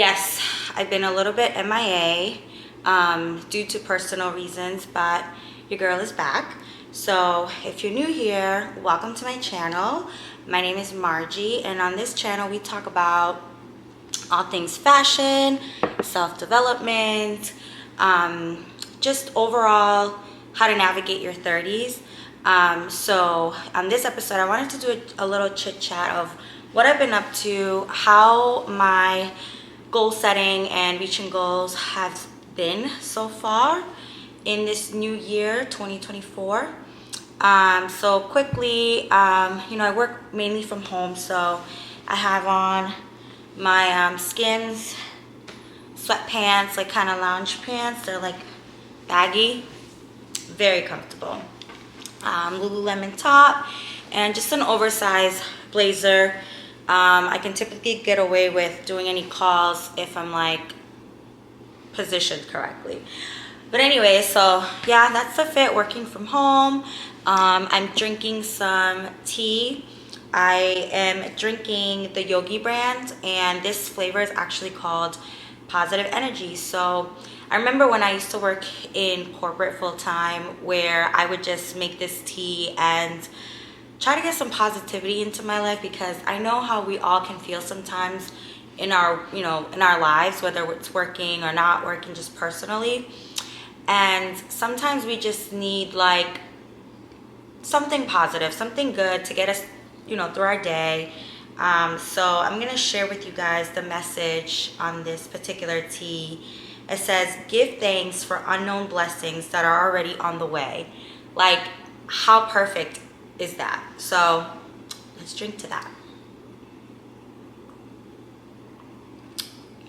Yes, I've been a little bit MIA due to personal reasons, but your girl is back. So if you're new here, welcome to my channel. My name is Margie, and on this channel we talk about all things fashion, self-development, just overall how to navigate your 30s. So on this episode, I wanted to do a little chit chat of what I've been up to, how my goal setting and reaching goals have been so far in this new year 2024. So quickly, I work mainly from home, so I have on my Skims sweatpants, like kind of lounge pants. They're like baggy, very comfortable. Lululemon top and just an oversized blazer. I can typically get away with doing any calls if I'm like positioned correctly. But anyway, so yeah, that's the fit, working from home. I'm drinking some tea. I am drinking the Yogi brand, and this flavor is actually called Positive Energy. So I remember when I used to work in corporate full time, where I would just make this tea and try to get some positivity into my life, because I know how we all can feel sometimes in our, in our lives, whether it's working or not working, just personally. And sometimes we just need like something positive, something good to get us, through our day. So I'm gonna share with you guys the message on this particular tea. It says, give thanks for unknown blessings that are already on the way. Like, how perfect is that? So let's drink to that.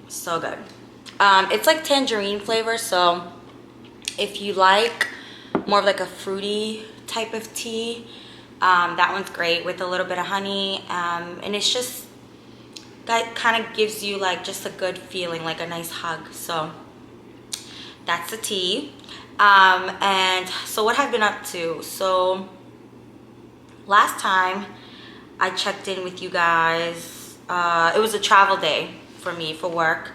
So good. It's like tangerine flavor, so if you like more of like a fruity type of tea, that one's great with a little bit of honey, and it's just that kind of gives you like just a good feeling, like a nice hug. So that's the tea. And so what I've been up to, so last time I checked in with you guys, it was a travel day for me for work.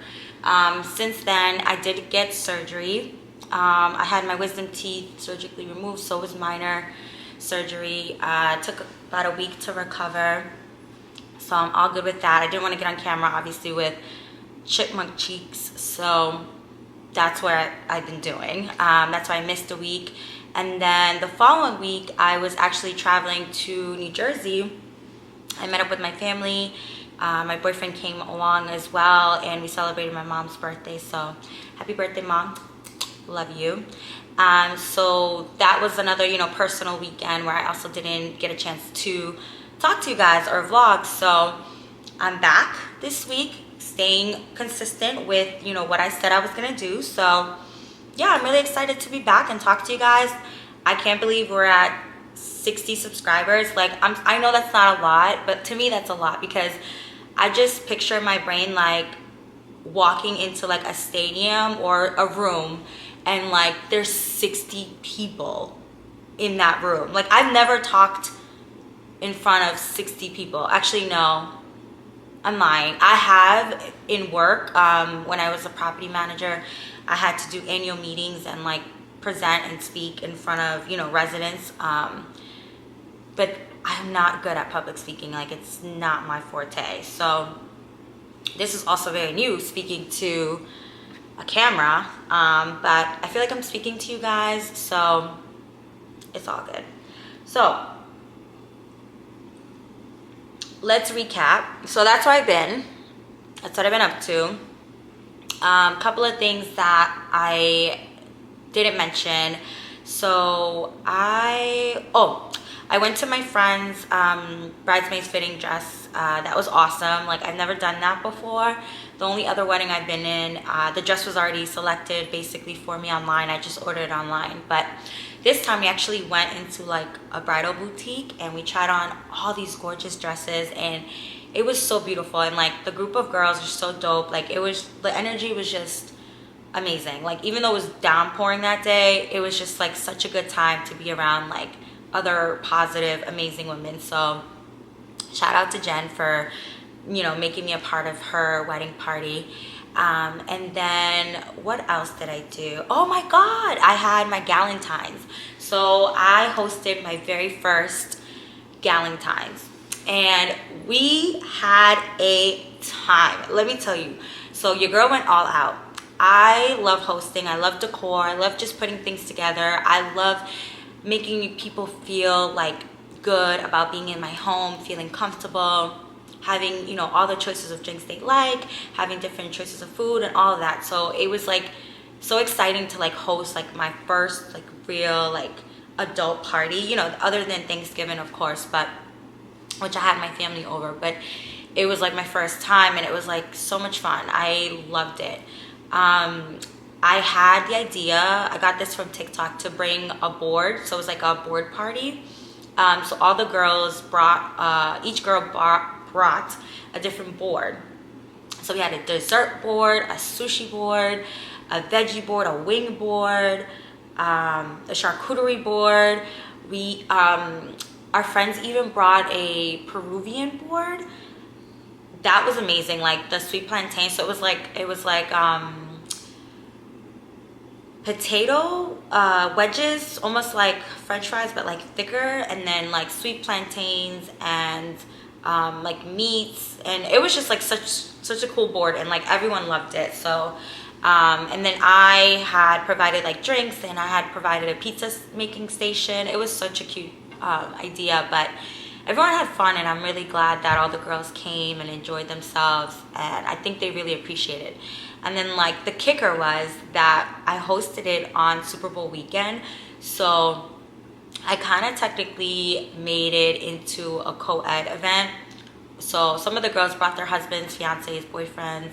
Since then, I did get surgery. I had my wisdom teeth surgically removed, so it was minor surgery. It took about a week to recover, so I'm all good with that. I didn't want to get on camera, obviously, with chipmunk cheeks, so that's what I've been doing. That's why I missed a week. And then the following week, I was actually traveling to New Jersey. I met up with my family. My boyfriend came along as well, and we celebrated my mom's birthday. So happy birthday, Mom. Love you. So that was another, personal weekend where I also didn't get a chance to talk to you guys or vlog. So I'm back this week, staying consistent with, what I said I was going to do. So yeah, I'm really excited to be back and talk to you guys. I can't believe we're at 60 subscribers. Like, I know that's not a lot, but to me that's a lot, because I just picture in my brain like walking into like a stadium or a room, and like there's 60 people in that room. Like, I've never talked in front of 60 people. Actually, no, I'm lying. I have in work. When I was a property manager, I had to do annual meetings and like present and speak in front of, residents. But I'm not good at public speaking. Like, it's not my forte. So this is also very new, speaking to a camera. But I feel like I'm speaking to you guys, so it's all good. So let's recap. So that's where I've been. That's what I've been up to. Couple of things that I didn't mention. So I went to my friend's bridesmaid's fitting dress. That was awesome. Like, I've never done that before. The only other wedding I've been in, the dress was already selected basically for me online. I just ordered it online. But this time we actually went into like a bridal boutique, and we tried on all these gorgeous dresses, and it was so beautiful. And like, the group of girls were so dope. Like, the energy was just amazing. Like, even though it was downpouring that day, it was just like such a good time to be around like other positive, amazing women. So shout out to Jen for, making me a part of her wedding party. And then what else did I do? Oh my God, I had my Galentine's. So I hosted my very first Galentine's, and we had a time. Let me tell you. So your girl went all out. I love hosting. I love decor. I love just putting things together. I love making people feel like good about being in my home, feeling comfortable, having, you know, all the choices of drinks they like, having different choices of food and all of that. So it was like so exciting to like host like my first like real like adult party, you know, other than Thanksgiving, of course, but which I had my family over, but it was like my first time, and it was like so much fun. I loved it. I had the idea, I got this from TikTok, to bring a board. So it was like a board party. So all the girls brought, each girl brought a different board. So we had a dessert board, a sushi board, a veggie board, a wing board, a charcuterie board. We, our friends even brought a Peruvian board. That was amazing, like the sweet plantain. So it was like potato wedges, almost like French fries, but like thicker, and then like sweet plantains and like meats, and it was just like such a cool board, and like everyone loved it. So and then I had provided like drinks, and I had provided a pizza making station. It was such a cute idea, but everyone had fun, and I'm really glad that all the girls came and enjoyed themselves, and I think they really appreciated it. And then like the kicker was that I hosted it on Super Bowl weekend, so I kind of technically made it into a co-ed event. So some of the girls brought their husbands, fiancés, boyfriends,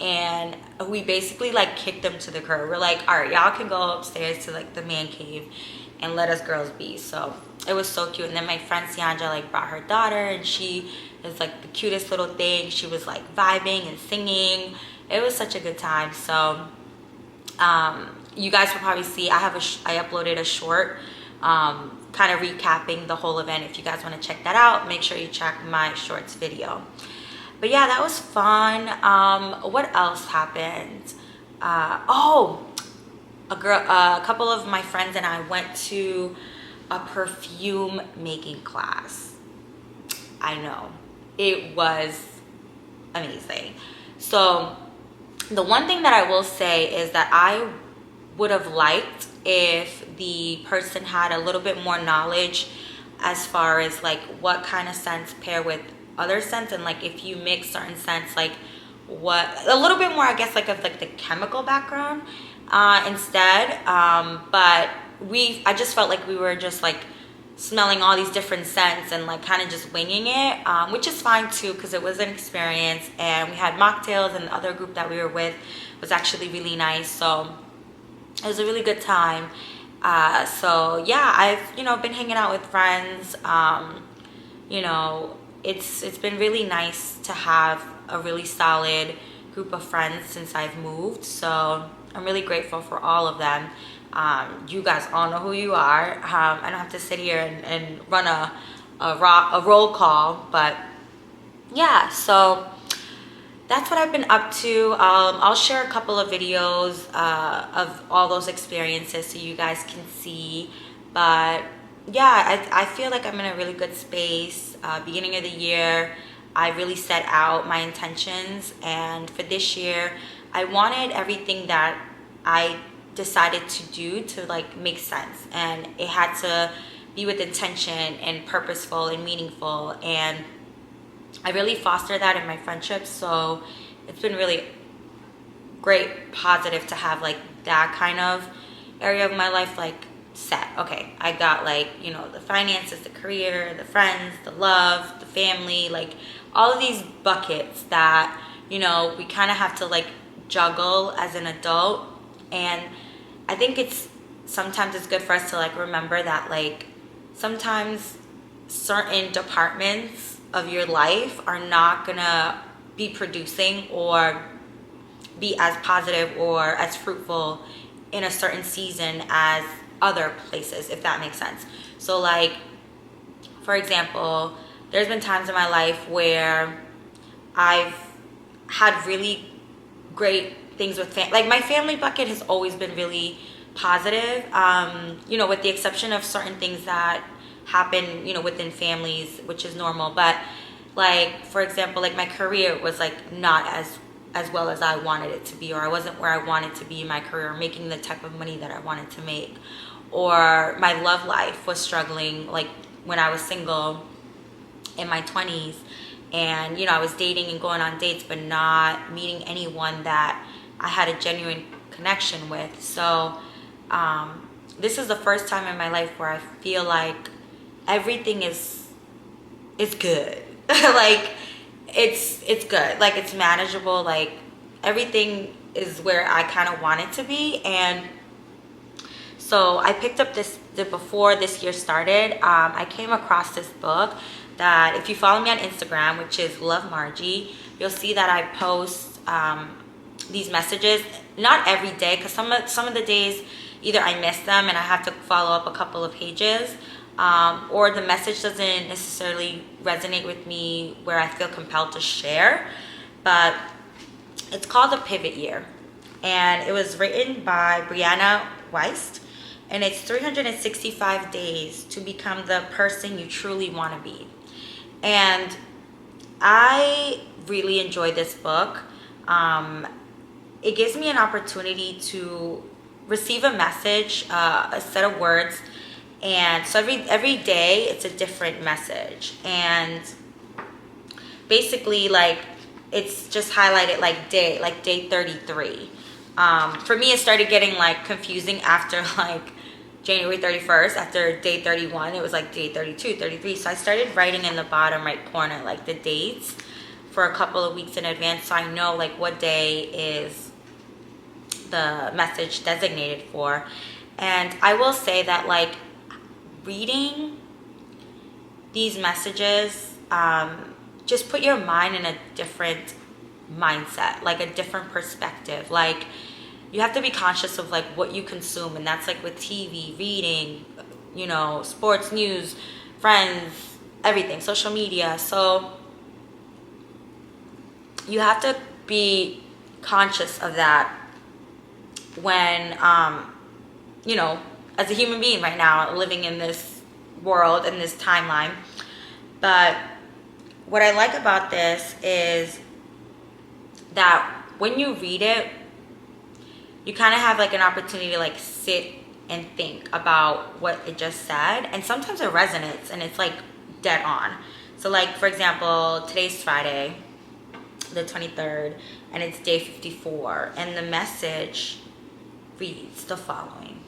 and we basically like kicked them to the curb. We're like, all right, y'all can go upstairs to like the man cave and let us girls be. So it was so cute. And then my friend Sianja like brought her daughter, and she is like the cutest little thing. She was like vibing and singing. It was such a good time. So you guys will probably see, I uploaded a short kind of recapping the whole event. If you guys want to check that out, make sure you check my shorts video. But yeah, that was fun. What else happened? A couple of my friends and I went to a perfume making class. I know, it was amazing. So the one thing that I will say is that I would have liked if the person had a little bit more knowledge as far as like what kind of scents pair with other scents, and like if you mix certain scents, like what, a little bit more I guess like of like the chemical background instead. But I just felt like we were just like smelling all these different scents and like kind of just winging it, which is fine too, because it was an experience, and we had mocktails, and the other group that we were with was actually really nice. So it was a really good time. So yeah, I've been hanging out with friends. It's been really nice to have a really solid group of friends since I've moved. So I'm really grateful for all of them. You guys all know who you are. I don't have to sit here and run a roll call, but yeah, so that's what I've been up to. I'll share a couple of videos of all those experiences so you guys can see. But yeah, I feel like I'm in a really good space. Beginning of the year, I really set out my intentions, and for this year, I wanted everything that I decided to do to like make sense, and it had to be with intention and purposeful and meaningful, and I really foster that in my friendships. So it's been really great, positive to have like that kind of area of my life like set. Okay, I got like the finances, the career, the friends, the love, the family, like all of these buckets that we kind of have to like juggle as an adult. And I think sometimes it's good for us to like remember that like sometimes certain departments of your life are not gonna be producing or be as positive or as fruitful in a certain season as other places, if that makes sense. So like, for example, there's been times in my life where I've had really great things with like my family bucket has always been really positive, you know, with the exception of certain things that happen, you know, within families, which is normal. But like, for example, like my career was like not as well as I wanted it to be, or I wasn't where I wanted to be in my career, making the type of money that I wanted to make, or my love life was struggling, like when I was single in my 20s, and you know, I was dating and going on dates but not meeting anyone that I had a genuine connection with. So this is the first time in my life where I feel like everything is good. Like it's good, like it's manageable, like everything is where I kind of want it to be. And so I picked up before this year started, I came across this book that, if you follow me on Instagram, which is Love Margie, you'll see that I post these messages, not every day, because some of the days either I miss them and I have to follow up a couple of pages, or the message doesn't necessarily resonate with me where I feel compelled to share. But it's called The Pivot Year, and it was written by Brianna Wiest, and it's 365 days to become the person you truly want to be. And I really enjoy this book. It gives me an opportunity to receive a message, a set of words, and so every day it's a different message. And basically, like, it's just highlighted like day 33. For me, it started getting like confusing after like January 31st, after day 31, it was like day 32, 33. So I started writing in the bottom right corner like the dates for a couple of weeks in advance, so I know like what day is the message designated for. And I will say that like reading these messages just put your mind in a different mindset, like a different perspective. Like, you have to be conscious of like what you consume, and that's like with TV, reading, you know, sports, news, friends, everything, social media. So you have to be conscious of that when you know, as a human being right now, living in this world, in this timeline. But what I like about this is that when you read it, you kind of have like an opportunity to like sit and think about what it just said. And sometimes it resonates and it's like dead on. So like, for example, today's Friday, the 23rd, and it's day 54. And the message reads the following: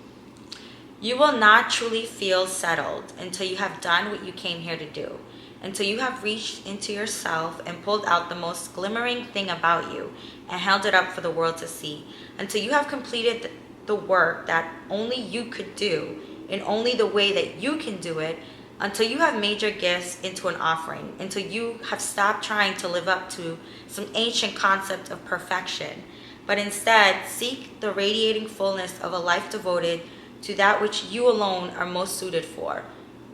you will not truly feel settled until you have done what you came here to do, until you have reached into yourself and pulled out the most glimmering thing about you and held it up for the world to see, until you have completed the work that only you could do in only the way that you can do it, until you have made your gifts into an offering, until you have stopped trying to live up to some ancient concept of perfection, but instead seek the radiating fullness of a life devoted to that which you alone are most suited for,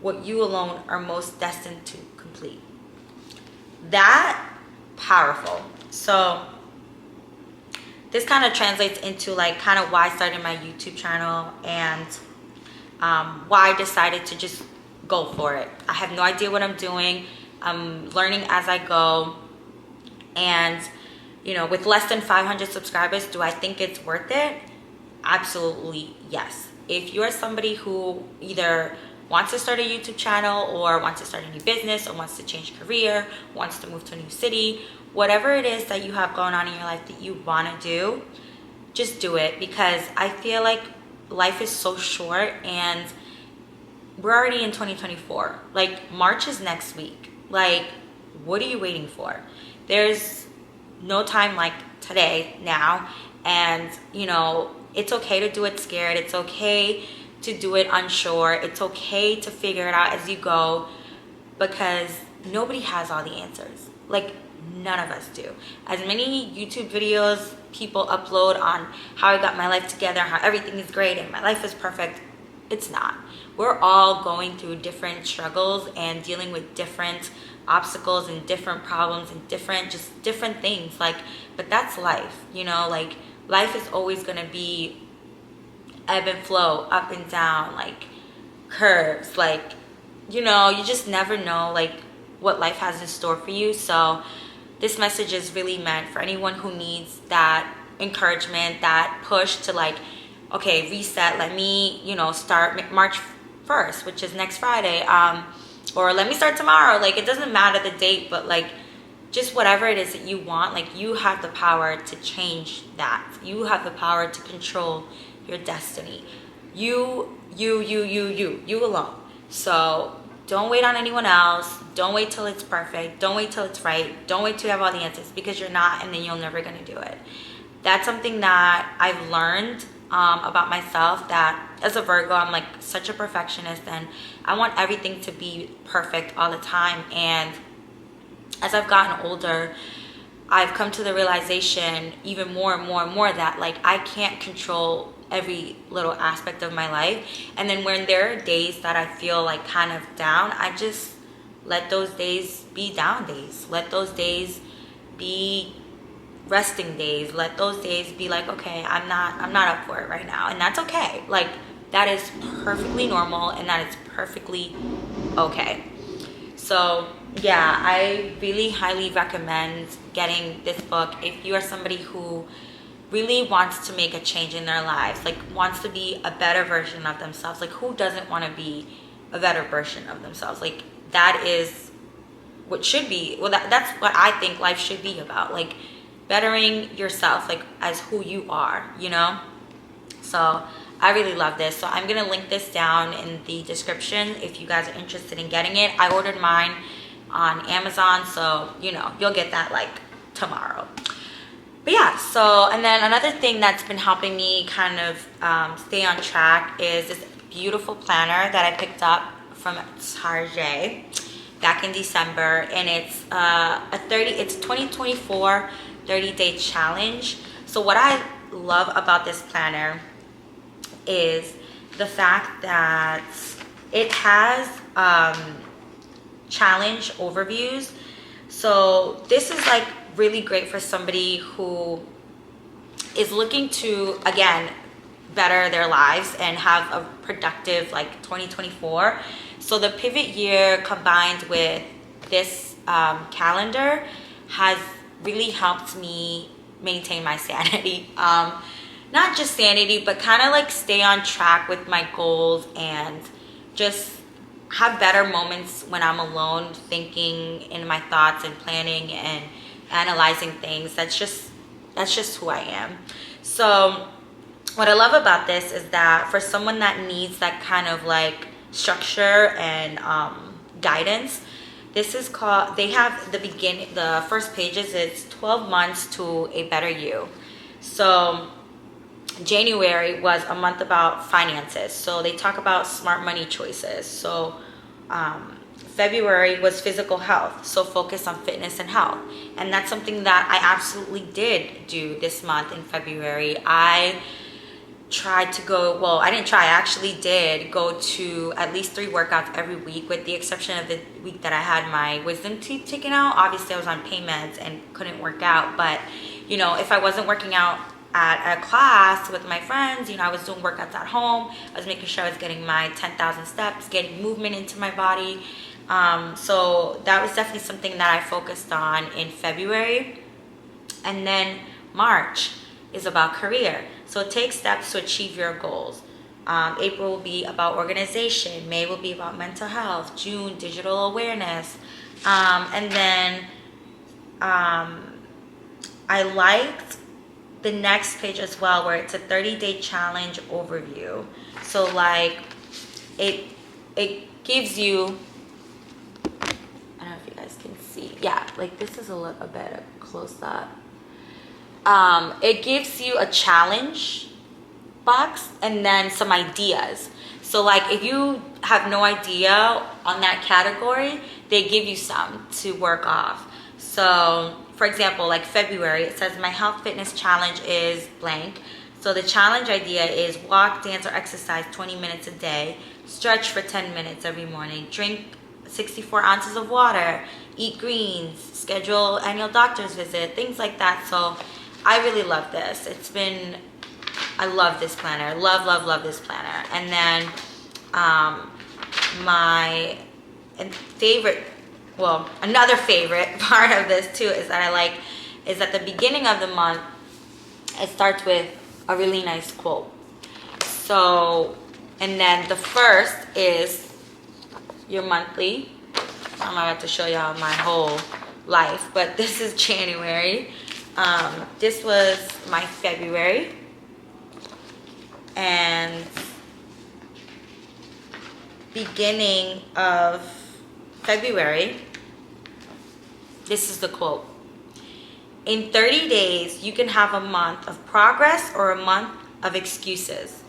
what you alone are most destined to complete. That powerful. So this kind of translates into like kind of why I started my YouTube channel and why I decided to just go for it. I have no idea what I'm doing. I'm learning as I go. And, you know, with less than 500 subscribers, do I think it's worth it? Absolutely yes. If you're somebody who either wants to start a YouTube channel or wants to start a new business or wants to change career, wants to move to a new city, whatever it is that you have going on in your life that you want to do, just do it. Because I feel like life is so short and we're already in 2024. Like, March is next week. Like, what are you waiting for? There's no time like today, now. And, you know, it's okay to do it scared. It's okay to do it unsure. It's okay to figure it out as you go, because nobody has all the answers. Like, none of us do. As many YouTube videos people upload on how I got my life together, how everything is great and my life is perfect, it's not. We're all going through different struggles and dealing with different obstacles and different problems and different things. Like, but that's life, you know, like life is always going to be ebb and flow, up and down, like curves, like, you know, you just never know like what life has in store for you. So this message is really meant for anyone who needs that encouragement, that push to like, okay, reset, let me, you know, start March 1st, which is next Friday, or let me start tomorrow. Like, it doesn't matter the date, but like, just whatever it is that you want, like, you have the power to change that. You have the power to control your destiny. You alone. So don't wait on anyone else. Don't wait till it's perfect. Don't wait till it's right. Don't wait till you have all the answers, because you're not, and then you're never gonna do it. That's something that I've learned about myself, that as a Virgo, I'm like such a perfectionist, and I want everything to be perfect all the time. And as I've gotten older, I've come to the realization even more and more and more that like I can't control every little aspect of my life. And then when there are days that I feel like kind of down, I just let those days be down days. Let those days be resting days. Let those days be like, okay, I'm not up for it right now, and that's okay. Like, that is perfectly normal, and that is perfectly okay. So yeah, I really highly recommend getting this book if you are somebody who really wants to make a change in their lives, like wants to be a better version of themselves. Like, who doesn't want to be a better version of themselves? Like, that is what should be, well, that's what I think life should be about, like bettering yourself, like as who you are, you know? So I really love this. So I'm gonna link this down in the description if you guys are interested in getting it. I ordered mine on Amazon, so you know, you'll get that like tomorrow. But yeah, so, and then another thing that's been helping me kind of stay on track is this beautiful planner that I picked up from Target back in December, and it's it's 2024 30-day challenge. So what I love about this planner is the fact that it has challenge overviews. So this is like really great for somebody who is looking to, again, better their lives and have a productive like 2024. So the pivot year combined with this calendar has really helped me maintain my sanity. Not just sanity, but kind of like stay on track with my goals and just have better moments when I'm alone, thinking in my thoughts and planning and analyzing things. That's just who I am. So what I love about this is that for someone that needs that kind of like structure and guidance, this is called, they have the first pages, it's 12 months to a better you. So January was a month about finances, so they talk about smart money choices. So February was physical health, so focus on fitness and health. And that's something that I absolutely did do this month in February. I tried to go, well, I didn't try, I actually did go to at least 3 workouts every week, with the exception of the week that I had my wisdom teeth taken out. Obviously I was on pain meds and couldn't work out, but you know, if I wasn't working out at a class with my friends, you know, I was doing workouts at home. I was making sure I was getting my 10,000 steps, getting movement into my body. So that was definitely something that I focused on in February. And then March is about career. So take steps to achieve your goals. April will be about organization. May will be about mental health. June, digital awareness. And then I liked the next page as well, where it's a 30-day challenge overview. So like it gives you, I don't know if you guys can see, yeah, like this is a little bit close up. It gives you a challenge box and then some ideas. So like if you have no idea on that category, they give you some to work off. So for example, like February, it says my health fitness challenge is blank. So the challenge idea is walk, dance, or exercise 20 minutes a day, stretch for 10 minutes every morning, drink 64 ounces of water, eat greens, schedule annual doctor's visit, things like that. So I really love this. I love this planner. Love this planner. And then my favorite, well, another favorite part of this too is that I like is at the beginning of the month, it starts with a really nice quote. So, and then the first is your monthly. I'm not about to show y'all my whole life, but this is January. This was my February. And beginning of February, this is the quote. In 30 days, you can have a month of progress or a month of excuses.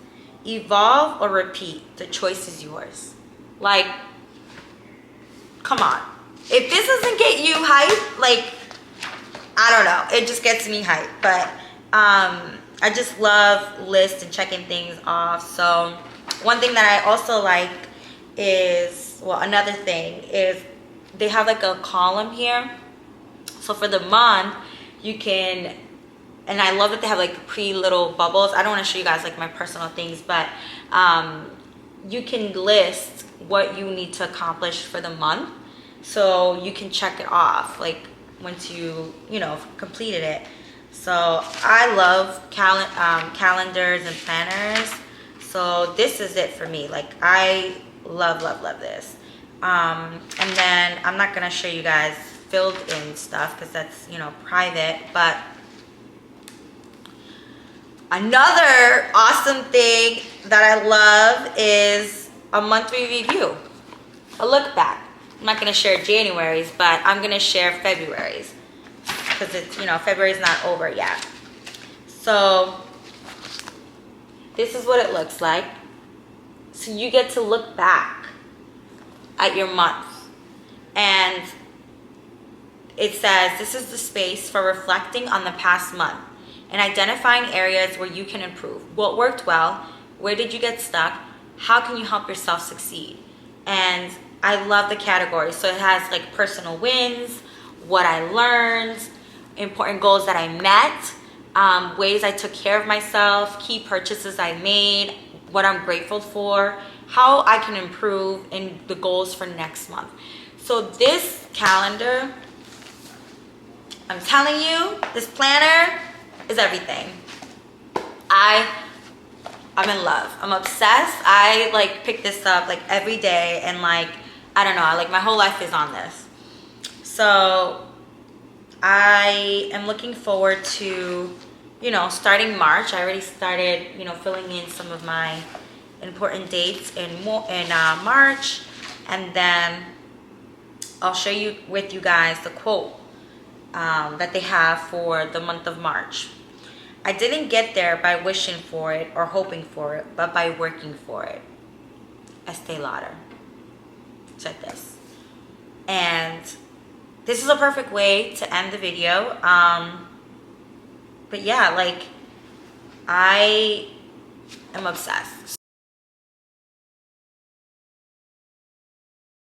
Evolve or repeat. The choice is yours. Like, come on. If this doesn't get you hyped, like, I don't know. It just gets me hyped. But I just love lists and checking things off. So one thing that I also like is, well, another thing is they have like a column here. So for the month, you can, and I love that they have like little bubbles. I don't want to show you guys like my personal things, but you can list what you need to accomplish for the month. So you can check it off like once you know, completed it. So I love calendars and planners. So this is it for me. Like I love this. And then I'm not gonna show you guys filled in stuff because that's, you know, private. But another awesome thing that I love is a monthly review, a look back. I'm not gonna share January's, but I'm gonna share February's because it's, you know, February's not over yet. So this is what it looks like. So you get to look back at your month, and it says this is the space for reflecting on the past month and identifying areas where you can improve. What worked well? Where did you get stuck? How can you help yourself succeed? And I love the categories. So it has like personal wins, what I learned, important goals that I met, ways I took care of myself, key purchases I made, what I'm grateful for, how I can improve, and the goals for next month. So this calendar, I'm telling you, this planner is everything. I'm in love. I'm obsessed. I like pick this up like every day, and like, I don't know, like my whole life is on this. So I am looking forward to, you know, starting March. I already started, you know, filling in some of my important dates in March, and then I'll share with you guys the quote that they have for the month of March. I didn't get there by wishing for it or hoping for it, but by working for it. Estee Lauder said this. And this is a perfect way to end the video. But yeah, like I am obsessed.